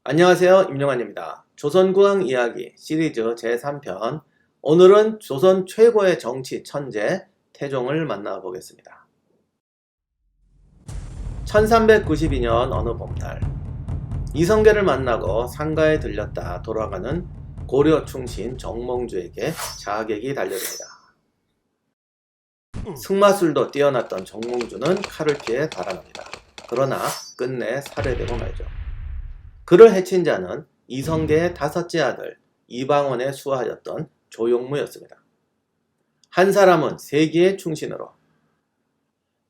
안녕하세요. 임용환입니다. 조선국왕 이야기 시리즈 제3편. 오늘은 조선 최고의 정치 천재 태종을 만나보겠습니다. 1392년 어느 봄날, 이성계를 만나고 상가에 들렸다 돌아가는 고려 충신 정몽주에게 자객이 달려듭니다. 승마술도 뛰어났던 정몽주는 칼을 피해 달아납니다. 그러나 끝내 살해되고 말죠. 그를 해친 자는 이성계의 다섯째 아들 이방원의 수하였던 조용무였습니다. 한 사람은 세기의 충신으로,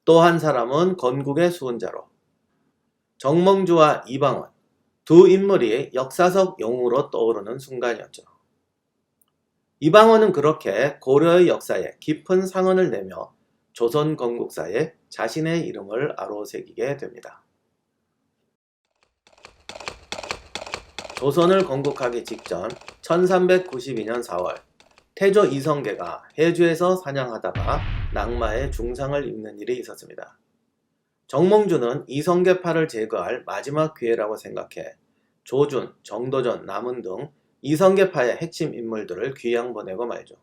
또 한 사람은 건국의 수훈자로, 정몽주와 이방원 두 인물이 역사적 영웅으로 떠오르는 순간이었죠. 이방원은 그렇게 고려의 역사에 깊은 상흔을 내며 조선 건국사에 자신의 이름을 아로새기게 됩니다. 조선을 건국하기 직전 1392년 4월, 태조 이성계가 해주에서 사냥하다가 낙마에 중상을 입는 일이 있었습니다. 정몽주는 이성계파를 제거할 마지막 기회라고 생각해 조준, 정도전, 남은 등 이성계파의 핵심 인물들을 귀양 보내고 말죠.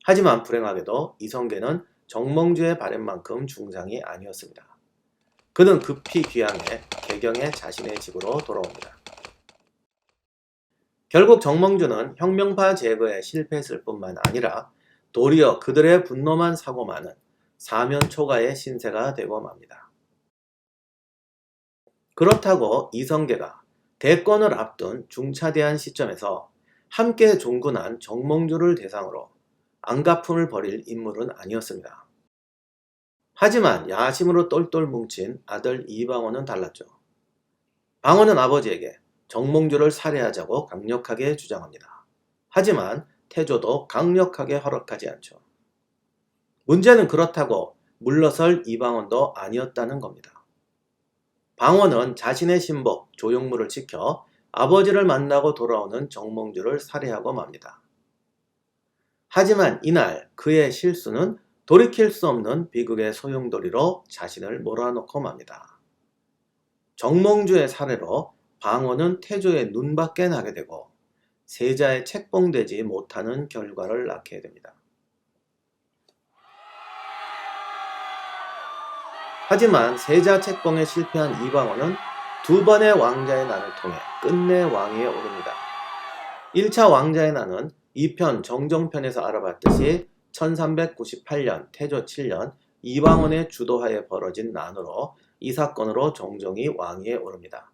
하지만 불행하게도 이성계는 정몽주의 바램만큼 중상이 아니었습니다. 그는 급히 귀양해 개경에 자신의 집으로 돌아옵니다. 결국 정몽주는 혁명파 제거에 실패했을 뿐만 아니라 도리어 그들의 분노만 사고 많은 사면초가의 신세가 되고 맙니다. 그렇다고 이성계가 대권을 앞둔 중차대한 시점에서 함께 종군한 정몽주를 대상으로 안가품을 벌일 인물은 아니었습니다. 하지만 야심으로 똘똘 뭉친 아들 이방원은 달랐죠. 방원은 아버지에게 정몽주를 살해하자고 강력하게 주장합니다. 하지만 태조도 강력하게 허락하지 않죠. 문제는 그렇다고 물러설 이방원도 아니었다는 겁니다. 방원은 자신의 신복 조용무를 지켜 아버지를 만나고 돌아오는 정몽주를 살해하고 맙니다. 하지만 이날 그의 실수는 돌이킬 수 없는 비극의 소용돌이로 자신을 몰아넣고 맙니다. 정몽주의 살해로 방원은 태조의 눈밖에 나게 되고 세자에 책봉되지 못하는 결과를 낳게 됩니다. 하지만 세자 책봉에 실패한 이방원은 두 번의 왕자의 난을 통해 끝내 왕위에 오릅니다. 1차 왕자의 난은 2편 정정편에서 알아봤듯이 1398년 태조 7년 이방원의 주도하에 벌어진 난으로 이 사건으로 정종이 왕위에 오릅니다.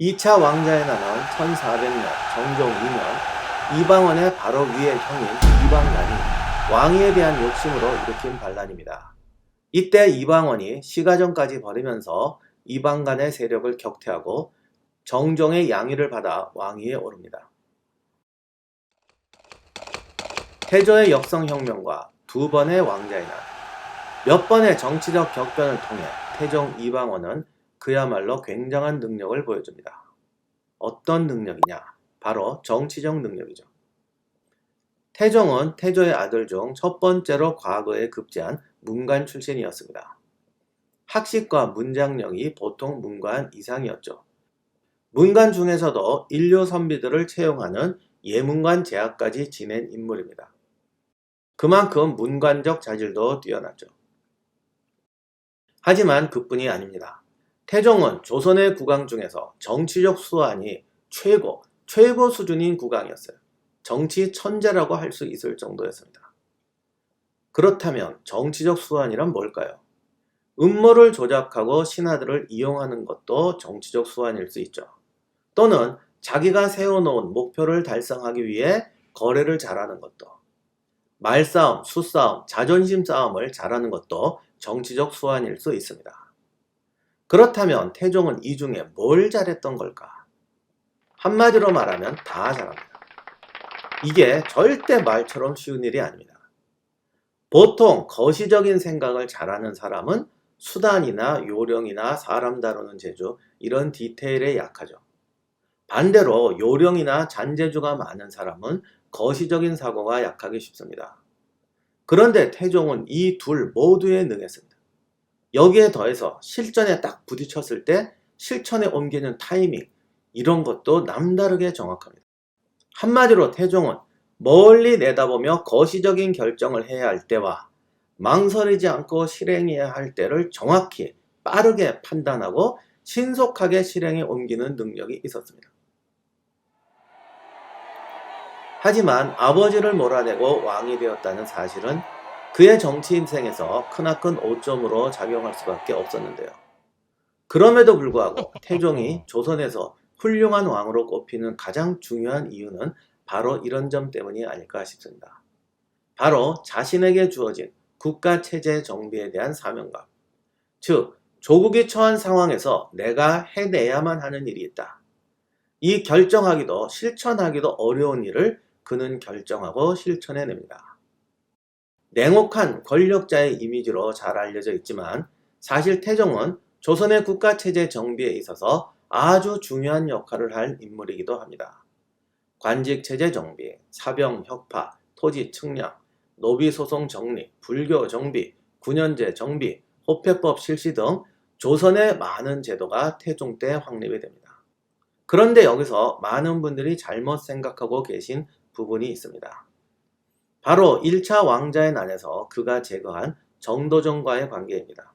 2차 왕자의 난은 1400년 정종 2년 이방원의 바로 위의 형인 이방간이 왕위에 대한 욕심으로 일으킨 반란입니다. 이때 이방원이 시가전까지 벌이면서 이방간의 세력을 격퇴하고 정종의 양위를 받아 왕위에 오릅니다. 태조의 역성혁명과 두 번의 왕자의 난, 몇 번의 정치적 격변을 통해 태종 이방원은 그야말로 굉장한 능력을 보여줍니다. 어떤 능력이냐? 바로 정치적 능력이죠. 태종은 태조의 아들 중 첫 번째로 과거에 급제한 문관 출신이었습니다. 학식과 문장력이 보통 문관 이상이었죠. 문관 중에서도 인류 선비들을 채용하는 예문관 제학까지 지낸 인물입니다. 그만큼 문관적 자질도 뛰어났죠. 하지만 그뿐이 아닙니다. 태종은 조선의 국왕 중에서 정치적 수완이 최고 수준인 국왕이었어요. 정치 천재라고 할 수 있을 정도였습니다. 그렇다면 정치적 수완이란 뭘까요? 음모를 조작하고 신하들을 이용하는 것도 정치적 수완일 수 있죠. 또는 자기가 세워놓은 목표를 달성하기 위해 거래를 잘하는 것도, 말싸움, 수싸움, 자존심 싸움을 잘하는 것도 정치적 수완일 수 있습니다. 그렇다면 태종은 이 중에 뭘 잘했던 걸까? 한마디로 말하면 다 잘합니다. 이게 절대 말처럼 쉬운 일이 아닙니다. 보통 거시적인 생각을 잘하는 사람은 수단이나 요령이나 사람 다루는 재주, 이런 디테일에 약하죠. 반대로 요령이나 잔재주가 많은 사람은 거시적인 사고가 약하기 쉽습니다. 그런데 태종은 이 둘 모두에 능했습니다. 여기에 더해서 실전에 딱 부딪혔을 때 실천에 옮기는 타이밍, 이런 것도 남다르게 정확합니다. 한마디로 태종은 멀리 내다보며 거시적인 결정을 해야 할 때와 망설이지 않고 실행해야 할 때를 정확히 빠르게 판단하고 신속하게 실행에 옮기는 능력이 있었습니다. 하지만 아버지를 몰아내고 왕이 되었다는 사실은 그의 정치 인생에서 크나큰 오점으로 작용할 수밖에 없었는데요. 그럼에도 불구하고 태종이 조선에서 훌륭한 왕으로 꼽히는 가장 중요한 이유는 바로 이런 점 때문이 아닐까 싶습니다. 바로 자신에게 주어진 국가체제 정비에 대한 사명감. 즉, 조국이 처한 상황에서 내가 해내야만 하는 일이 있다. 이 결정하기도 실천하기도 어려운 일을 그는 결정하고 실천해냅니다. 냉혹한 권력자의 이미지로 잘 알려져 있지만 사실 태종은 조선의 국가체제 정비에 있어서 아주 중요한 역할을 할 인물이기도 합니다. 관직체제 정비, 사병 혁파, 토지 측량, 노비소송 정리, 불교 정비, 군현제 정비, 호패법 실시 등 조선의 많은 제도가 태종 때 확립이 됩니다. 그런데 여기서 많은 분들이 잘못 생각하고 계신 부분이 있습니다. 바로 1차 왕자의 난에서 그가 제거한 정도전과의 관계입니다.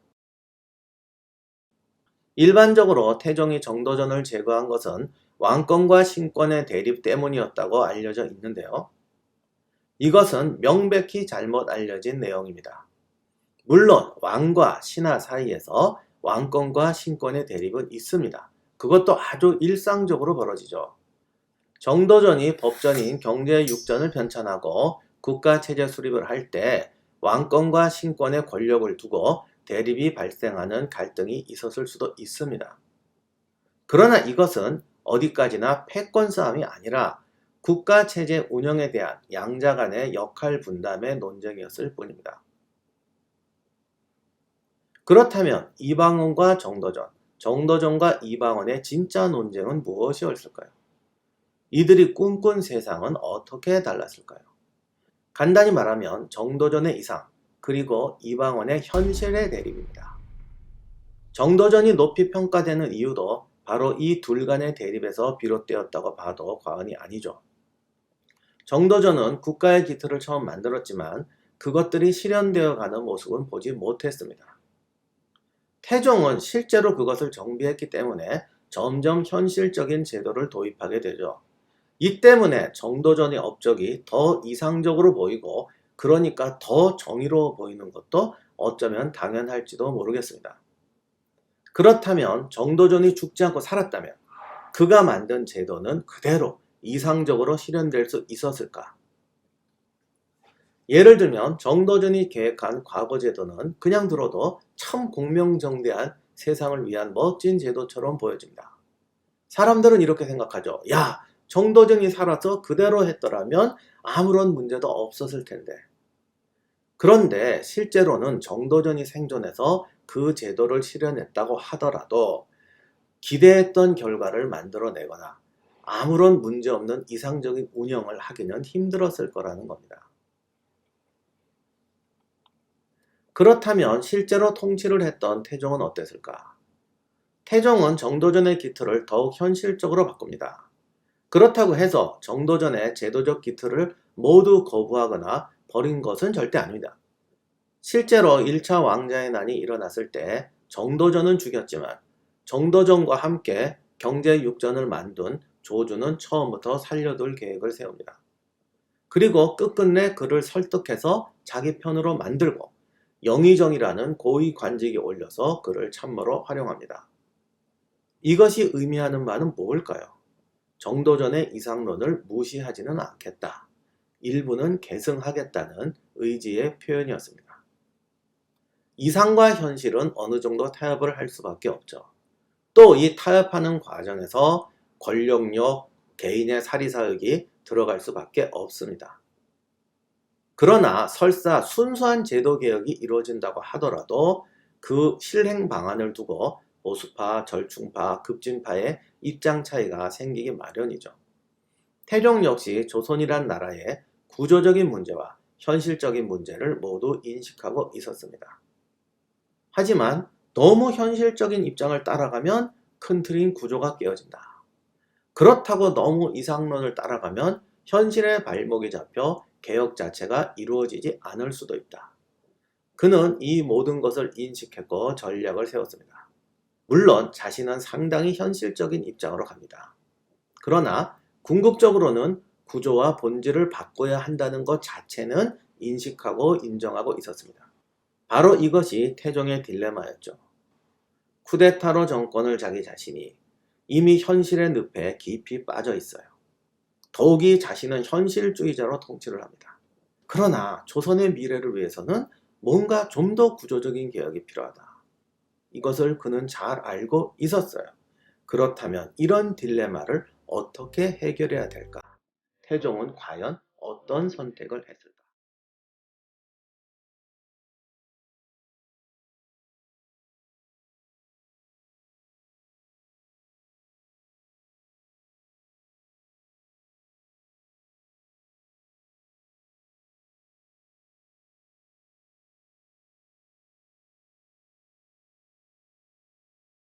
일반적으로 태종이 정도전을 제거한 것은 왕권과 신권의 대립 때문이었다고 알려져 있는데요. 이것은 명백히 잘못 알려진 내용입니다. 물론 왕과 신하 사이에서 왕권과 신권의 대립은 있습니다. 그것도 아주 일상적으로 벌어지죠. 정도전이 법전인 경제육전을 편찬하고 국가체제 수립을 할 때 왕권과 신권의 권력을 두고 대립이 발생하는 갈등이 있었을 수도 있습니다. 그러나 이것은 어디까지나 패권 싸움이 아니라 국가체제 운영에 대한 양자 간의 역할 분담의 논쟁이었을 뿐입니다. 그렇다면 이방원과 정도전, 정도전과 이방원의 진짜 논쟁은 무엇이었을까요? 이들이 꿈꾼 세상은 어떻게 달랐을까요? 간단히 말하면 정도전의 이상, 그리고 이방원의 현실의 대립입니다. 정도전이 높이 평가되는 이유도 바로 이 둘 간의 대립에서 비롯되었다고 봐도 과언이 아니죠. 정도전은 국가의 기틀을 처음 만들었지만 그것들이 실현되어 가는 모습은 보지 못했습니다. 태종은 실제로 그것을 정비했기 때문에 점점 현실적인 제도를 도입하게 되죠. 이 때문에 정도전의 업적이 더 이상적으로 보이고 그러니까 더 정의로워 보이는 것도 어쩌면 당연할지도 모르겠습니다. 그렇다면 정도전이 죽지 않고 살았다면 그가 만든 제도는 그대로 이상적으로 실현될 수 있었을까? 예를 들면 정도전이 계획한 과거 제도는 그냥 들어도 참 공명정대한 세상을 위한 멋진 제도처럼 보여집니다. 사람들은 이렇게 생각하죠. 야, 정도전이 살아서 그대로 했더라면 아무런 문제도 없었을 텐데. 그런데 실제로는 정도전이 생존해서 그 제도를 실현했다고 하더라도 기대했던 결과를 만들어내거나 아무런 문제없는 이상적인 운영을 하기는 힘들었을 거라는 겁니다. 그렇다면 실제로 통치를 했던 태종은 어땠을까? 태종은 정도전의 기틀을 더욱 현실적으로 바꿉니다. 그렇다고 해서 정도전의 제도적 기틀을 모두 거부하거나 버린 것은 절대 아닙니다. 실제로 1차 왕자의 난이 일어났을 때 정도전은 죽였지만 정도전과 함께 경제육전을 만든 조주는 처음부터 살려둘 계획을 세웁니다. 그리고 끝끝내 그를 설득해서 자기 편으로 만들고 영의정이라는 고위 관직에 올려서 그를 참모로 활용합니다. 이것이 의미하는 바는 뭘까요? 정도전의 이상론을 무시하지는 않겠다. 일부는 계승하겠다는 의지의 표현이었습니다. 이상과 현실은 어느 정도 타협을 할 수밖에 없죠. 또 이 타협하는 과정에서 권력욕, 개인의 사리사욕이 들어갈 수밖에 없습니다. 그러나 설사 순수한 제도개혁이 이루어진다고 하더라도 그 실행 방안을 두고 보수파, 절충파, 급진파의 입장 차이가 생기기 마련이죠. 태종 역시 조선이란 나라의 구조적인 문제와 현실적인 문제를 모두 인식하고 있었습니다. 하지만 너무 현실적인 입장을 따라가면 큰 틀인 구조가 깨어진다. 그렇다고 너무 이상론을 따라가면 현실의 발목이 잡혀 개혁 자체가 이루어지지 않을 수도 있다. 그는 이 모든 것을 인식했고 전략을 세웠습니다. 물론 자신은 상당히 현실적인 입장으로 갑니다. 그러나 궁극적으로는 구조와 본질을 바꿔야 한다는 것 자체는 인식하고 인정하고 있었습니다. 바로 이것이 태종의 딜레마였죠. 쿠데타로 정권을 자기 자신이 이미 현실의 늪에 깊이 빠져 있어요. 더욱이 자신은 현실주의자로 통치를 합니다. 그러나 조선의 미래를 위해서는 뭔가 좀 더 구조적인 개혁이 필요하다. 이것을 그는 잘 알고 있었어요. 그렇다면 이런 딜레마를 어떻게 해결해야 될까? 태종은 과연 어떤 선택을 했을까?